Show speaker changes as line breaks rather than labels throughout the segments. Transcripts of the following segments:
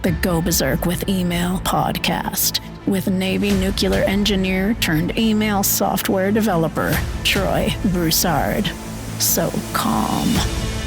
the Go Berserk with Email podcast with Navy nuclear engineer turned email software developer, Troy Broussard. So calm.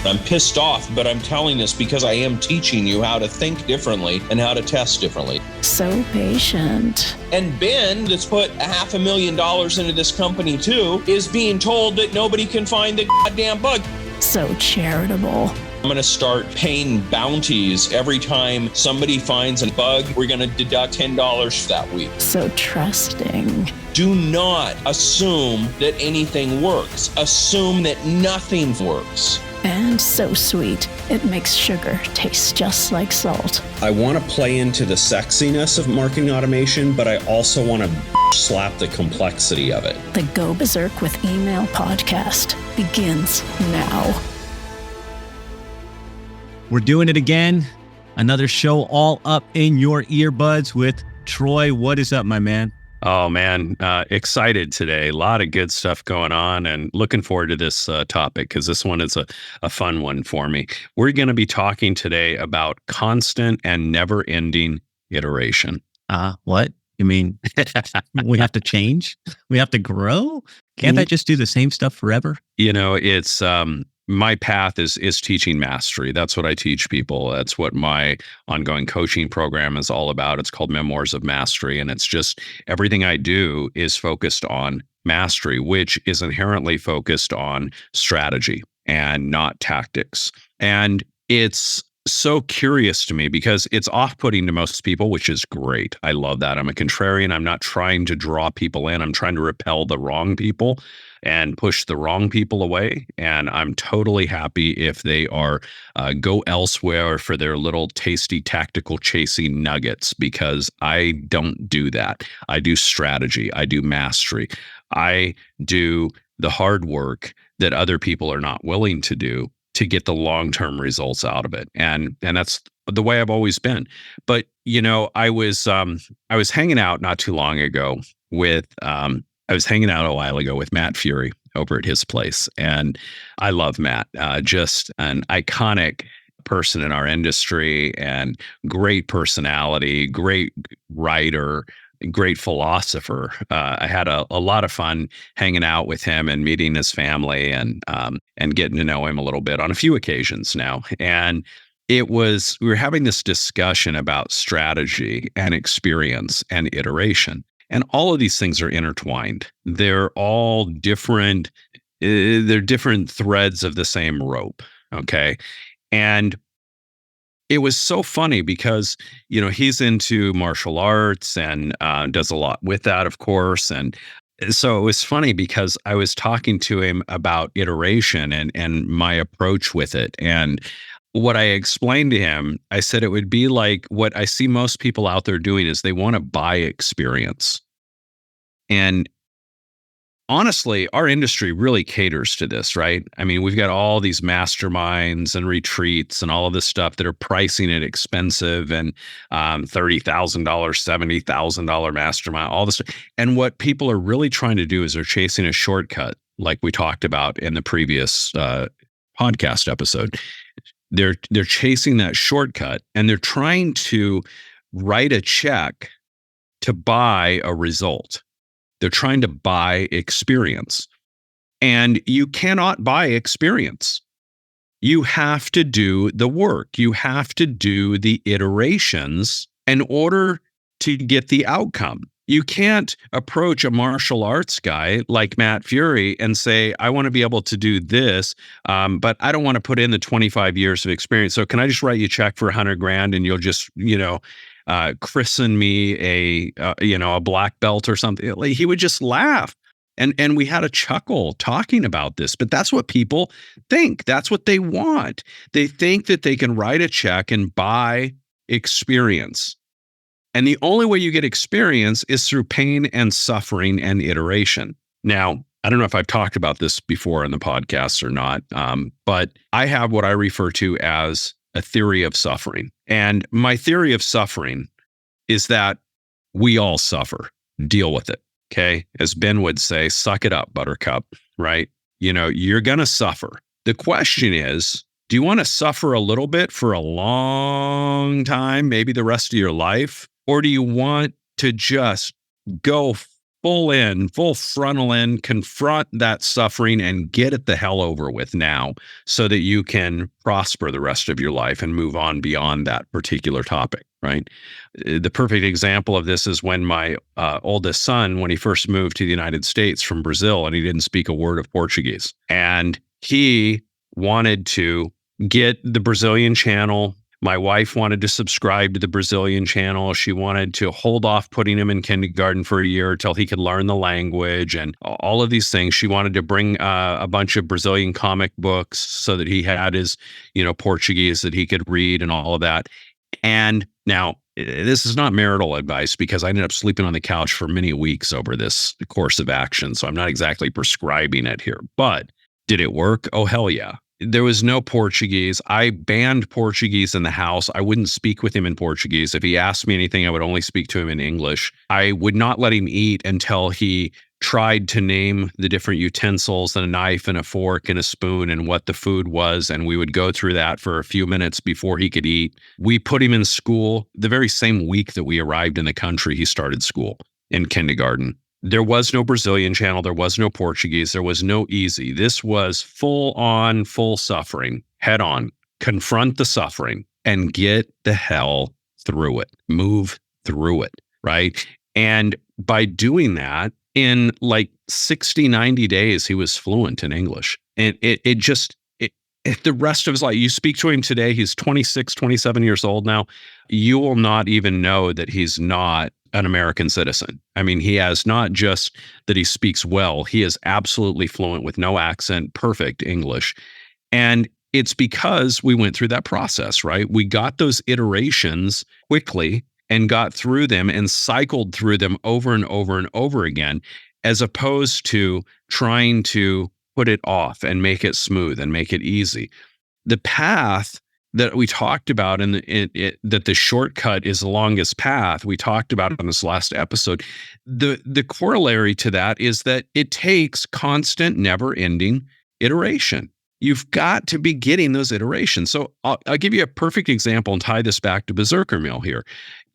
I'm pissed off, but I'm telling this because I am teaching you how to think differently and how to test differently.
So patient.
And Ben, that's put $500,000 into this company too, is being told that nobody can find the goddamn bug.
So charitable.
I'm going to start paying bounties every time somebody finds a bug. We're going to deduct $10 for that week.
So trusting.
Do not assume that anything works. Assume that nothing works.
And so sweet, it makes sugar taste just like salt.
I want to play into the sexiness of marketing automation, but I also want to slap the complexity of it.
The Go Berserk with Email podcast begins now.
We're doing it again. Another show all up in your earbuds with Troy. What is up, my man?
Oh, man. Excited today. A lot of good stuff going on and looking forward to this topic because this one is a fun one for me. We're going to be talking today about constant and never-ending iteration.
What? You mean we have to change? We have to grow? Can't I just do the same stuff forever?
You know, it's my path is teaching mastery. That's what I teach people. That's what my ongoing coaching program is all about. It's called Memoirs of Mastery. And it's just everything I do is focused on mastery, which is inherently focused on strategy and not tactics. And it's so curious to me because it's off-putting to most people, which is great. I love that. I'm a contrarian. I'm not trying to draw people in. I'm trying to repel the wrong people and push the wrong people away. And I'm totally happy if they are go elsewhere for their little tasty tactical chasing nuggets, because I don't do that. I do strategy. I do mastery. I do the hard work that other people are not willing to do to get the long-term results out of it. And that's the way I've always been. But, you know, I was hanging out not too long ago with I was hanging out a while ago with Matt Fury over at his place. And I love Matt, just an iconic person in our industry and great personality, great writer, great philosopher. I had a lot of fun hanging out with him and meeting his family and getting to know him a little bit on a few occasions now. And we were having this discussion about strategy and experience and iteration. And all of these things are intertwined. They're all different. They're different threads of the same rope. Okay. And it was so funny because, you know, he's into martial arts and does a lot with that, of course. And so it was funny because I was talking to him about iteration and my approach with it. And what I explained to him, I said it would be like what I see most people out there doing is they want to buy experience. And honestly, our industry really caters to this, right? I mean, we've got all these masterminds and retreats and all of this stuff that are pricing it expensive and $30,000, $70,000 mastermind, all this. And what people are really trying to do is they're chasing a shortcut, like we talked about in the previous podcast episode. They're chasing that shortcut and they're trying to write a check to buy a result. They're trying to buy experience. And you cannot buy experience. You have to do the work. You have to do the iterations in order to get the outcome. You can't approach a martial arts guy like Matt Fury and say, I want to be able to do this, but I don't want to put in the 25 years of experience. So can I just write you a check for $100,000 and you'll just, christen me a black belt or something? Like, he would just laugh. And we had a chuckle talking about this, but that's what people think. That's what they want. They think that they can write a check and buy experience. And the only way you get experience is through pain and suffering and iteration. Now, I don't know if I've talked about this before in the podcast or not, but I have what I refer to as a theory of suffering. And my theory of suffering is that we all suffer. Deal with it. Okay. As Ben would say, suck it up, buttercup, right? You know, you're going to suffer. The question is, Do you want to suffer a little bit for a long time, maybe the rest of your life? Or do you want to just go full frontal in, confront that suffering and get it the hell over with now so that you can prosper the rest of your life and move on beyond that particular topic, right? The perfect example of this is when my oldest son, when he first moved to the United States from Brazil, and he didn't speak a word of Portuguese. And he wanted to get the Brazilian channel. My wife wanted to subscribe to the Brazilian channel. She wanted to hold off putting him in kindergarten for a year till he could learn the language and all of these things. She wanted to bring a bunch of Brazilian comic books so that he had his, Portuguese that he could read and all of that. And now this is not marital advice because I ended up sleeping on the couch for many weeks over this course of action. So I'm not exactly prescribing it here, but did it work? Oh, hell yeah. There was no Portuguese. I banned Portuguese in the house. I wouldn't speak with him in Portuguese. If he asked me anything, I would only speak to him in English. I would not let him eat until he tried to name the different utensils and a knife and a fork and a spoon and what the food was. And we would go through that for a few minutes before he could eat. We put him in school. The very same week that we arrived in the country, he started school in kindergarten. There was no Brazilian channel. There was no Portuguese. There was no easy. This was full suffering, head on, confront the suffering and get the hell through it, move through it, right? And by doing that, in like 60, 90 days, he was fluent in English. And the rest of his life, you speak to him today, he's 26, 27 years old now. You will not even know that he's not an American citizen. I mean, he has not just that he speaks well, he is absolutely fluent with no accent, perfect English. And it's because we went through that process, right? We got those iterations quickly and got through them and cycled through them over and over and over again, as opposed to trying to put it off and make it smooth and make it easy. The path that we talked about and that the shortcut is the longest path we talked about on this last episode. The corollary to that is that it takes constant, never-ending iteration. You've got to be getting those iterations. So I'll give you a perfect example and tie this back to Berserker Mail here.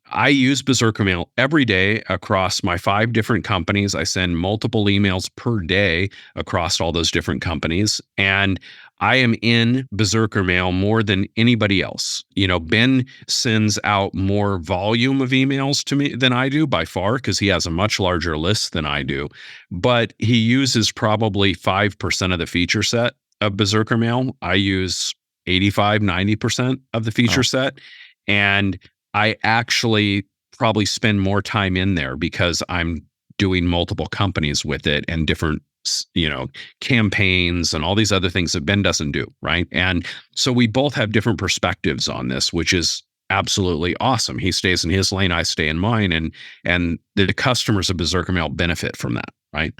I use Berserker Mail every day across my 5 different companies. I send multiple emails per day across all those different companies. And I am in Berserker Mail more than anybody else. Ben sends out more volume of emails to me than I do by far because he has a much larger list than I do. But he uses probably 5% of the feature set of Berserker Mail. I use 85, 90% of the feature set. And I actually probably spend more time in there because I'm doing multiple companies with it and different, campaigns and all these other things that Ben doesn't do, right? And so we both have different perspectives on this, which is absolutely awesome. He stays in his lane, I stay in mine, and the customers of Berserker Mail benefit from that, right?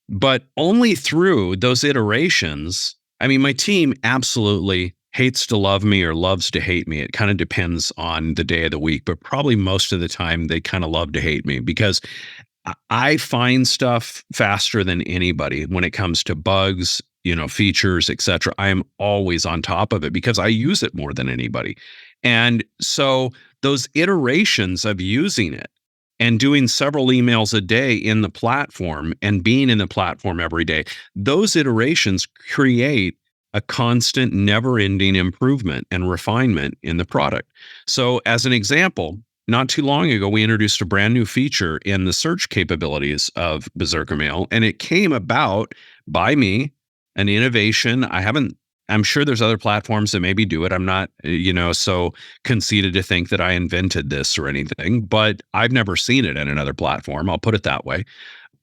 But only through those iterations, my team absolutely hates to love me or loves to hate me. It kind of depends on the day of the week, but probably most of the time they kind of love to hate me because I find stuff faster than anybody when it comes to bugs, features, etc. I am always on top of it because I use it more than anybody. And so those iterations of using it and doing several emails a day in the platform and being in the platform every day, those iterations create a constant, never-ending improvement and refinement in the product. So as an example, not too long ago, we introduced a brand new feature in the search capabilities of Berserker Mail, and it came about by me, an innovation. I'm sure there's other platforms that maybe do it. I'm not, so conceited to think that I invented this or anything, but I've never seen it in another platform. I'll put it that way.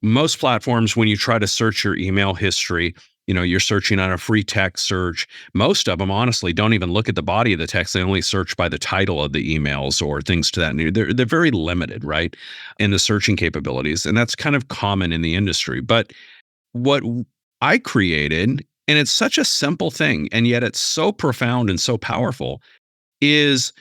Most platforms, when you try to search your email history, you're searching on a free text search. Most of them, honestly, don't even look at the body of the text. They only search by the title of the emails or things to that. They're very limited, right, in the searching capabilities. And that's kind of common in the industry. But what I created, and it's such a simple thing, and yet it's so profound and so powerful, is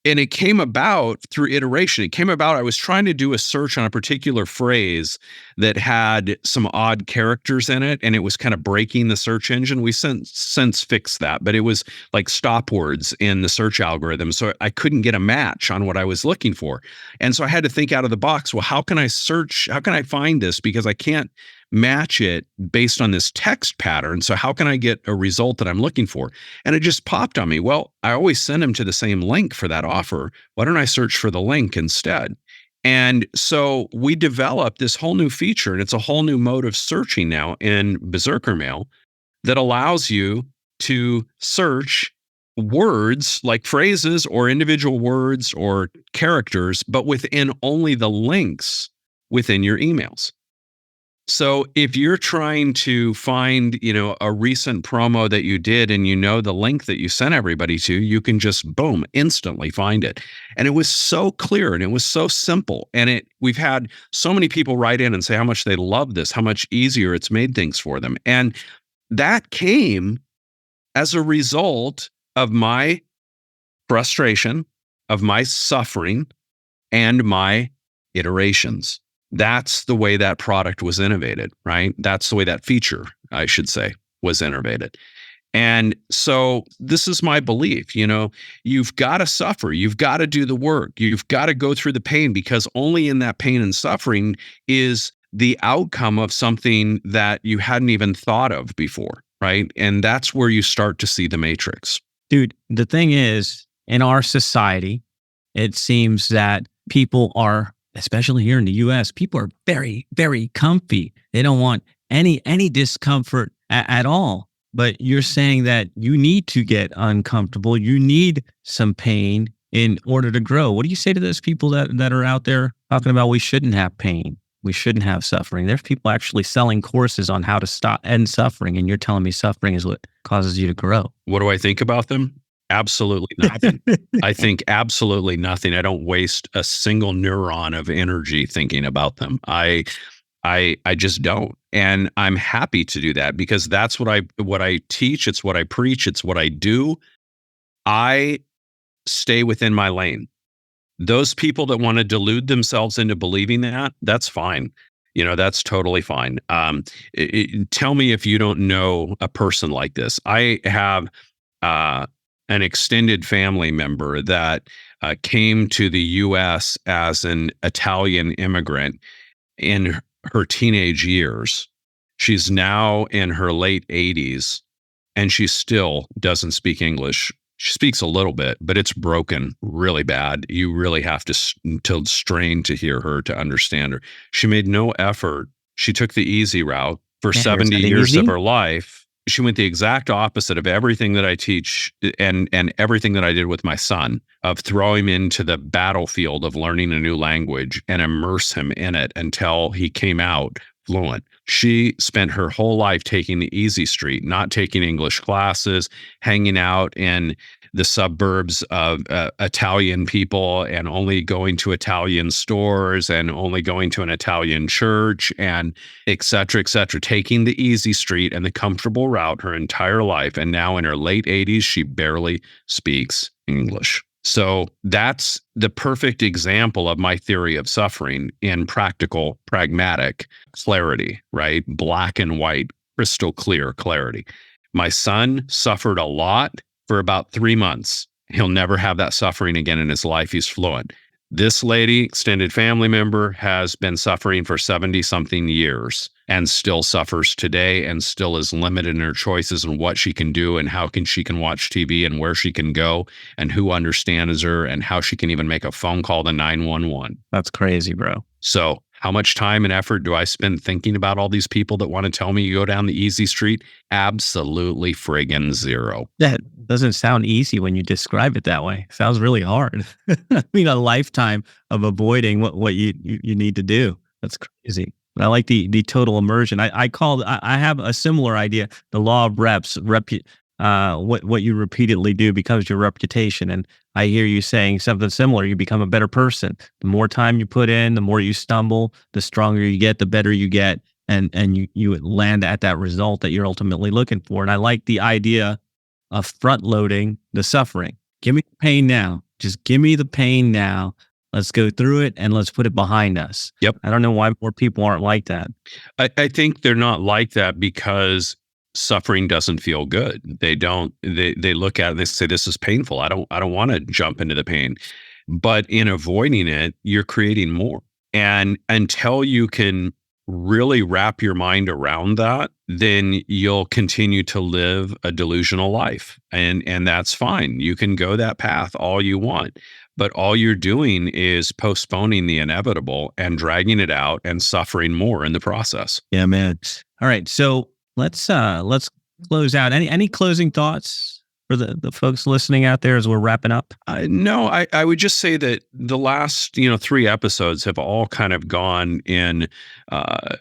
And it came about through iteration. It came about, I was trying to do a search on a particular phrase that had some odd characters in it, and it was kind of breaking the search engine. We since fixed that, but it was like stop words in the search algorithm. So I couldn't get a match on what I was looking for. And so I had to think out of the box. Well, how can I search? How can I find this? Because I can't match it based on this text pattern. So how can I get a result that I'm looking for? And it just popped on me. Well, I always send them to the same link for that offer. Why don't I search for the link instead? And so we developed this whole new feature, and it's a whole new mode of searching now in Berserker Mail that allows you to search words like phrases or individual words or characters, but within only the links within your emails. So if you're trying to find, a recent promo that you did and the link that you sent everybody to, you can just boom, instantly find it. And it was so clear and it was so simple. And we've had so many people write in and say how much they love this, how much easier it's made things for them. And that came as a result of my frustration, of my suffering, and my iterations. That's the way that product was innovated, right? That's the way that feature, I should say, was innovated. And so this is my belief, you've got to suffer. You've got to do the work. You've got to go through the pain, because only in that pain and suffering is the outcome of something that you hadn't even thought of before, right? And that's where you start to see the matrix.
Dude, the thing is, in our society, it seems that people are, especially here in the US, people are very, very comfy. They don't want any discomfort at all. But you're saying that you need to get uncomfortable. You need some pain in order to grow. What do you say to those people that are out there talking about we shouldn't have pain? We shouldn't have suffering. There's people actually selling courses on how to end suffering. And you're telling me suffering is what causes you to grow.
What do I think about them? Absolutely nothing. I think absolutely nothing. I don't waste a single neuron of energy thinking about them. I just don't. And I'm happy to do that, because that's what I teach. It's what I preach. It's what I do. I stay within my lane. Those people that want to delude themselves into believing that's fine. That's totally fine. Tell me if you don't know a person like this. I have an extended family member that came to the U.S. as an Italian immigrant in her teenage years. She's now in her late 80s, and she still doesn't speak English. She speaks a little bit, but it's broken really bad. You really have to strain to hear her, to understand her. She made no effort. She took the easy route for 70 years of her life. She went the exact opposite of everything that I teach and everything that I did with my son, of throw him into the battlefield of learning a new language and immerse him in it until he came out fluent. She spent her whole life taking the easy street, not taking English classes, hanging out in the suburbs of Italian people, and only going to Italian stores, and only going to an Italian church, and et cetera, taking the easy street and the comfortable route her entire life. And now in her late 80s, she barely speaks English. So that's the perfect example of my theory of suffering in practical, pragmatic clarity, right? Black and white, crystal clear clarity. My son suffered a lot for about 3 months. He'll never have that suffering again in his life. He's fluent. This lady, extended family member, has been suffering for 70-something years and still suffers today, and still is limited in her choices and what she can do, and how she can watch TV, and where she can go, and who understands her, and how she can even make a phone call to 911.
That's crazy, bro.
So how much time and effort do I spend thinking about all these people that want to tell me you go down the easy street? Absolutely friggin' zero.
That doesn't sound easy when you describe it that way. It sounds really hard. I mean, a lifetime of avoiding what you need to do. That's crazy. But I like the total immersion. I have a similar idea. The law of reps. What you repeatedly do becomes your reputation. And I hear you saying something similar. You become a better person. The more time you put in, the more you stumble, the stronger you get, the better you get, and you land at that result that you're ultimately looking for. And I like the idea of front loading the suffering. Give me the pain now. Just give me the pain now. Let's go through it and let's put it behind us.
Yep.
I don't know why more people aren't like that.
I think they're not like that because suffering doesn't feel good. They look at it and they say, this is painful. I don't want to jump into the pain. But in avoiding it, you're creating more. And until you can really wrap your mind around that, then you'll continue to live a delusional life. And that's fine. You can go that path all you want. But all you're doing is postponing the inevitable and dragging it out and suffering more in the process.
Yeah, man. All right. So let's close out. Any closing thoughts for the folks listening out there as we're wrapping up?
No, I would just say that the last 3 episodes have all kind of gone in a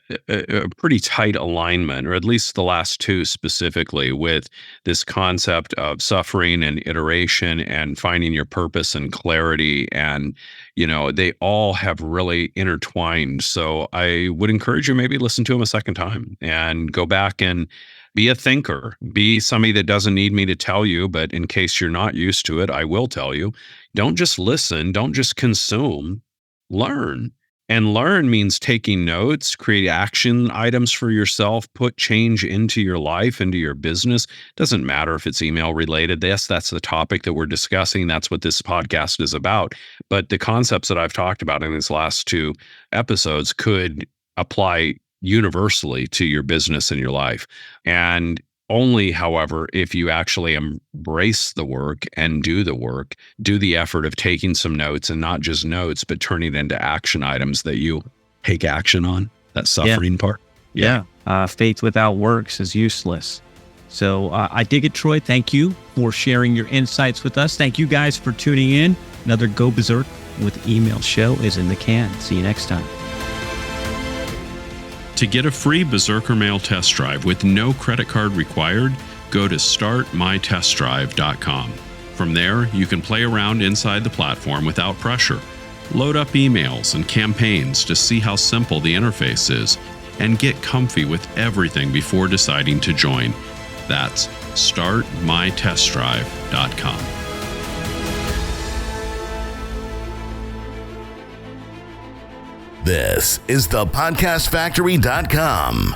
pretty tight alignment, or at least the last 2 specifically, with this concept of suffering and iteration and finding your purpose and clarity. And they all have really intertwined. So I would encourage you maybe listen to them a second time and go back and be a thinker, be somebody that doesn't need me to tell you, but in case you're not used to it, I will tell you. Don't just listen, don't just consume, learn. And learn means taking notes, create action items for yourself, put change into your life, into your business. Doesn't matter if it's email related. Yes, that's the topic that we're discussing. That's what this podcast is about. But the concepts that I've talked about in these last 2 episodes could apply universally to your business and your life. And only, however, if you actually embrace the work and do the effort of taking some notes, and not just notes, but turning it into action items that you take action on, that suffering part.
Yeah. Faith without works is useless. So I dig it, Troy. Thank you for sharing your insights with us. Thank you guys for tuning in. Another Go Berserk with Email show is in the can. See you next time.
To get a free Berserker Mail test drive with no credit card required, go to startmytestdrive.com. From there, you can play around inside the platform without pressure. Load up emails and campaigns to see how simple the interface is, and get comfy with everything before deciding to join. That's startmytestdrive.com.
This is thepodcastfactory.com.